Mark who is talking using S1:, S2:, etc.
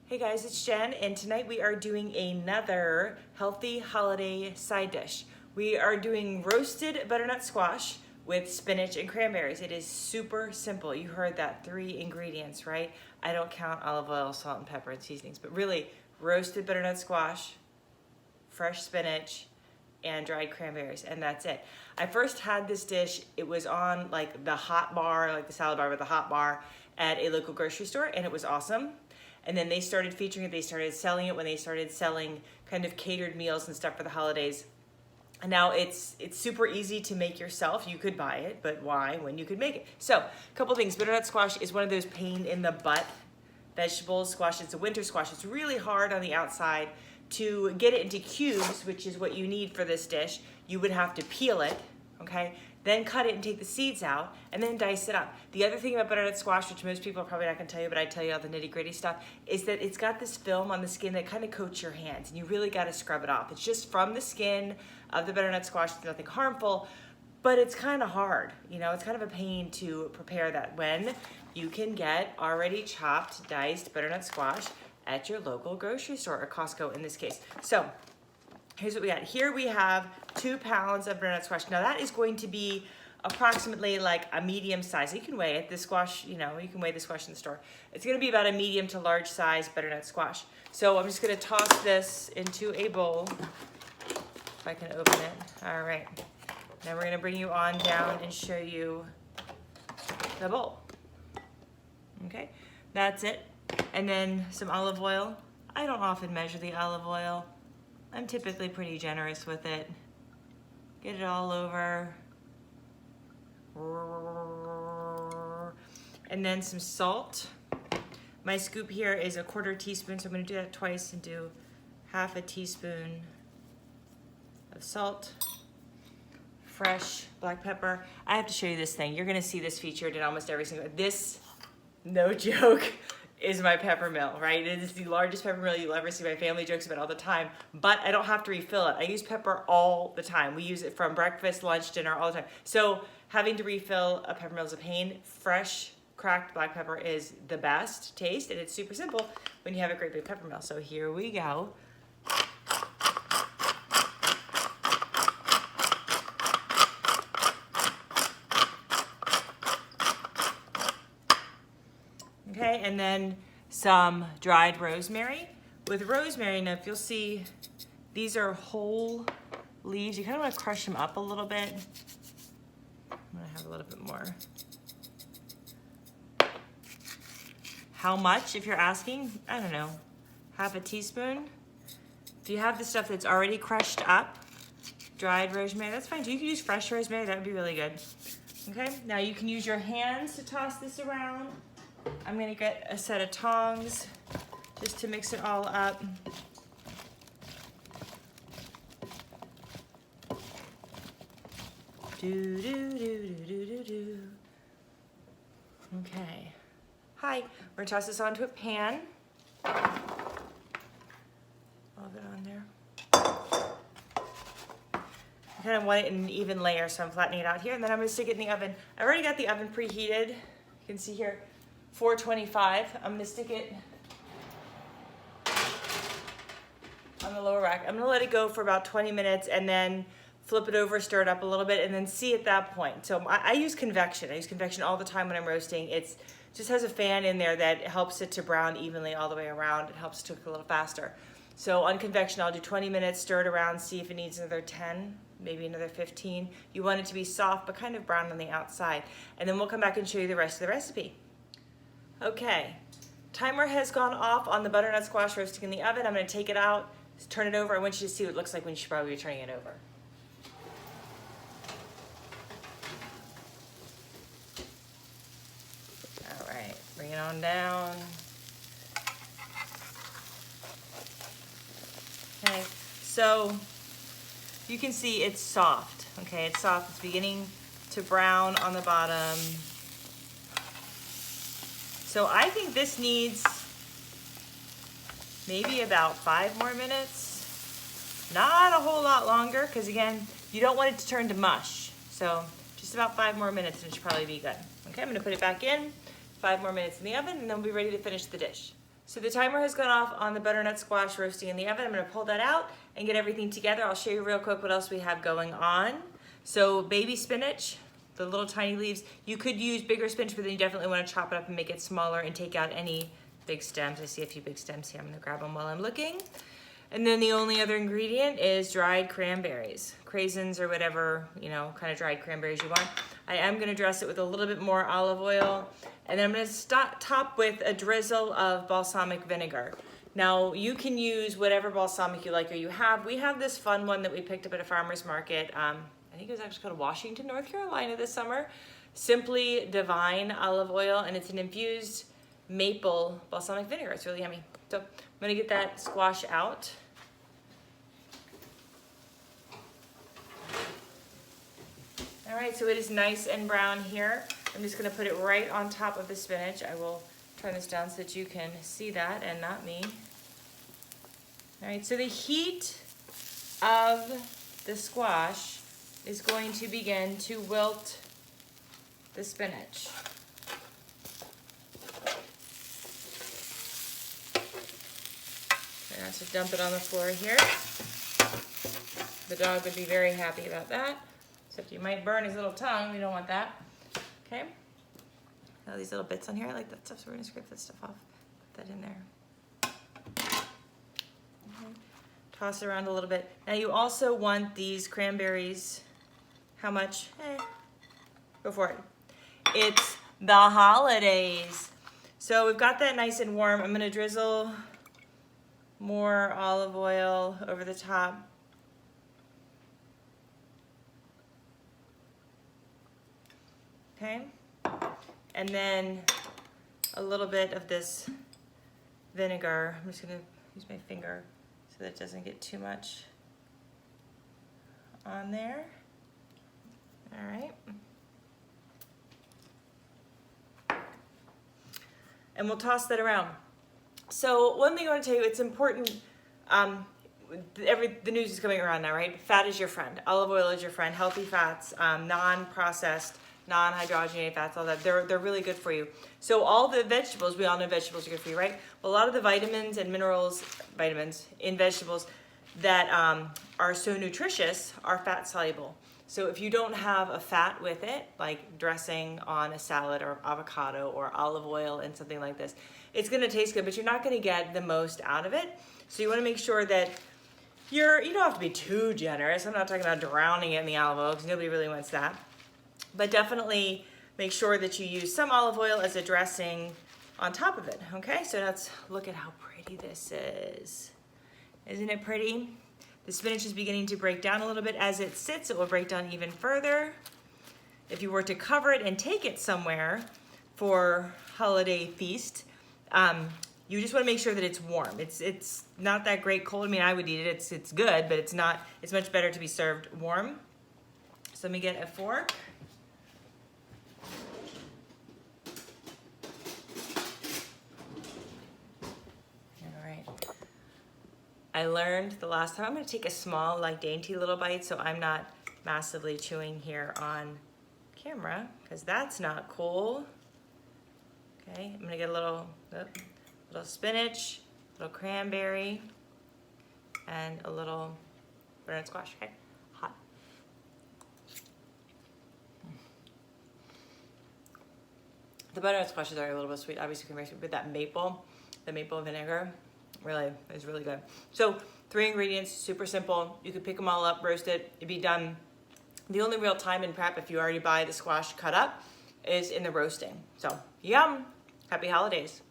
S1: Hey guys, it's Jen, and tonight we are doing another healthy holiday side dish. We are doing roasted butternut squash with spinach and cranberries. It is super simple. You heard that, 3 ingredients, right? I don't count olive oil, salt, and pepper and seasonings, but really roasted butternut squash, fresh spinach, and dried cranberries, and that's it. I first had this dish, it was on like the hot bar, like the salad bar with the hot bar at a local grocery store, and it was awesome. And then they started featuring it, they started selling it when they started selling kind of catered meals and stuff for the holidays. And now it's super easy to make yourself. You could buy it, but why when you could make it? So, a couple things. Butternut squash is one of those pain in the butt vegetables. Squash, it's a winter squash. It's really hard on the outside. To get it into cubes, which is what you need for this dish, you would have to peel it, okay? Then cut it and take the seeds out, and then dice it up. The other thing about butternut squash, which most people are probably not gonna tell you, but I tell you all the nitty gritty stuff, is that it's got this film on the skin that kind of coats your hands, and you really gotta scrub it off. It's just from the skin of the butternut squash, it's nothing harmful, but it's kind of hard. You know, it's kind of a pain to prepare that when you can get already chopped, diced butternut squash at your local grocery store, or Costco in this case. So, here's what we got. Here we have 2 pounds of butternut squash. Now that is going to be approximately like a medium size. You can weigh it. The squash, you know, you can weigh the squash in the store. It's gonna be about a medium to large size butternut squash. So I'm just gonna toss this into a bowl, if I can open it. All right. Now we're gonna bring you on down and show you the bowl. Okay, that's it. And then some olive oil. I don't often measure the olive oil. I'm typically pretty generous with it. Get it all over. And then some salt. My scoop here is a 1/4 teaspoon, so I'm gonna do that twice and do 1/2 teaspoon of salt. Fresh black pepper. I have to show you this thing. You're gonna see this featured in almost every single, this, no joke, is my pepper mill, right? It is the largest pepper mill you'll ever see. My family jokes about it all the time, but I don't have to refill it. I use pepper all the time. We use it from breakfast, lunch, dinner, all the time. So having to refill a pepper mill is a pain. Fresh, cracked black pepper is the best taste, and it's super simple when you have a great big pepper mill. So here we go. Okay, and then some dried rosemary. With rosemary, now if you'll see, these are whole leaves. You kind of want to crush them up a little bit. I'm gonna have a little bit more. How much, if you're asking? I don't know, 1/2 teaspoon. If you have the stuff that's already crushed up, dried rosemary, that's fine too. You can use fresh rosemary, that would be really good. Okay, now you can use your hands to toss this around. I'm gonna get a set of tongs just to mix it all up. Do, do, do, do, do, do, do. Okay. Hi, we're gonna toss this onto a pan. A little bit on there. I kind of want it in an even layer, so I'm flattening it out here, and then I'm gonna stick it in the oven. I already got the oven preheated. You can see here, 425. I'm gonna stick it on the lower rack. I'm gonna let it go for about 20 minutes and then flip it over, stir it up a little bit, and then see at that point. So I use convection. I use convection all the time when I'm roasting. It just has a fan in there that helps it to brown evenly all the way around. It helps to cook a little faster. So on convection, I'll do 20 minutes, stir it around, see if it needs another 10, maybe another 15. You want it to be soft, but kind of brown on the outside. And then we'll come back and show you the rest of the recipe. Okay, timer has gone off on the butternut squash roasting in the oven. I'm gonna take it out, turn it over. I want you to see what it looks like when you should probably be turning it over. All right, bring it on down. Okay, so you can see it's soft, okay? It's soft, it's beginning to brown on the bottom. So I think this needs maybe about 5 more minutes. Not a whole lot longer, because again, you don't want it to turn to mush. So just about 5 more minutes and it should probably be good. Okay, I'm gonna put it back in, 5 more minutes in the oven, and then we'll be ready to finish the dish. So the timer has gone off on the butternut squash roasting in the oven. I'm gonna pull that out and get everything together. I'll show you real quick what else we have going on. So baby spinach, the little tiny leaves. You could use bigger spinach, but then you definitely wanna chop it up and make it smaller and take out any big stems. I see a few big stems here. I'm gonna grab them while I'm looking. And then the only other ingredient is dried cranberries, craisins or whatever, you know, kind of dried cranberries you want. I am gonna dress it with a little bit more olive oil, and then I'm gonna top with a drizzle of balsamic vinegar. Now, you can use whatever balsamic you like or you have. We have this fun one that we picked up at a farmer's market. I think it was actually called Washington, North Carolina this summer. Simply Divine olive oil, and it's an infused maple balsamic vinegar. It's really yummy. So I'm gonna get that squash out. All right, so it is nice and brown here. I'm just gonna put it right on top of the spinach. I will turn this down so that you can see that and not me. All right, so the heat of the squash is going to begin to wilt the spinach. I'm going to dump it on the floor here. The dog would be very happy about that. Except you might burn his little tongue. We don't want that. Okay. All these little bits on here. I like that stuff, so we're going to scrape that stuff off. Put that in there. Okay. Toss it around a little bit. Now you also want these cranberries. How much? Go for it. It's the holidays. So we've got that nice and warm. I'm going to drizzle more olive oil over the top. Okay. And then a little bit of this vinegar. I'm just going to use my finger so that it doesn't get too much on there. All right. And we'll toss that around. So one thing I want to tell you, it's important, the news is coming around now, right? Fat is your friend. Olive oil is your friend. Healthy fats, non-processed, non-hydrogenated fats, all that, they're really good for you. So all the vegetables, we all know vegetables are good for you, right? Well, a lot of the vitamins and minerals, vitamins in vegetables that are so nutritious are fat soluble. So if you don't have a fat with it, like dressing on a salad or avocado or olive oil and something like this, it's gonna taste good, but you're not gonna get the most out of it. So you wanna make sure that you don't have to be too generous. I'm not talking about drowning it in the olive oil because nobody really wants that. But definitely make sure that you use some olive oil as a dressing on top of it, okay? So let's look at how pretty this is. Isn't it pretty? The spinach is beginning to break down a little bit. As it sits, it will break down even further. If you were to cover it and take it somewhere for holiday feast, you just want to make sure that it's warm. It's not that great cold. I mean, I would eat it. It's good, but it's much better to be served warm. So let me get a fork. I learned the last time, I'm gonna take a small, like dainty little bite so I'm not massively chewing here on camera, because that's not cool. Okay, I'm gonna get a little spinach, a little cranberry, and a little butternut squash, okay? Hot. The butternut squashes are a little bit sweet, obviously cranberry, but that the maple vinegar, really, it's really good. So 3 ingredients, super simple. You could pick them all up, roast it, it'd be done. The only real time in prep, if you already buy the squash cut up, is in the roasting. So, yum! Happy holidays.